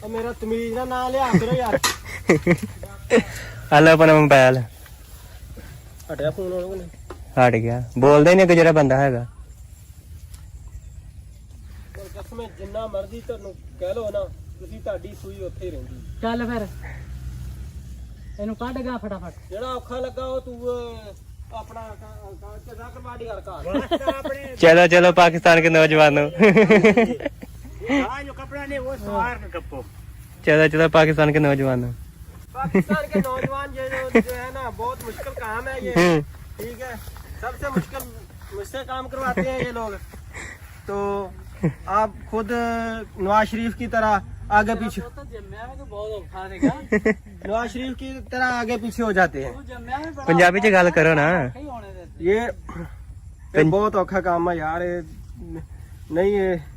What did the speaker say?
मेरा तमीज ना ना लिया करो यार हलो अपना मोबाइल हटिया फोन हट गया बोलदा ही नहीं कि जेड़ा बंदा हैगा कसम जिन्ना मर्जी ਤੁਹਾਨੂੰ ਕਹਿ ਲੋ ਨਾ ਤੁਸੀਂ ਤੁਹਾਡੀ ਸੂਈ ਉੱਥੇ ਹੀ ਰਹਿੰਦੀ ਚੱਲ ਫਿਰ ਇਹਨੂੰ ਕੱਢ ਗਾ ਫਟਾਫਟ ਜਿਹੜਾ ਔਖਾ ਲੱਗਾ ਉਹ ਤੂੰ अपना चला कर बाड़ी घर का चलो चलो पाकिस्तान के नौजवानों जो कपड़ा नहीं वो सवार का कपो चलो चलो पाकिस्तान के नौजवानों पाकिस्तान के नौजवान जो है ना बहुत मुश्किल काम है ये ठीक है सबसे मुश्किल मुझसे काम करवाते हैं ये लोग तो आप खुद नवाज शरीफ की तरह आगे पीछे नवाज शरीफ की तरह आगे पीछे हो जाते हैं पंजाबी च गल करो ना ये बहुत औखा काम है यार नहीं है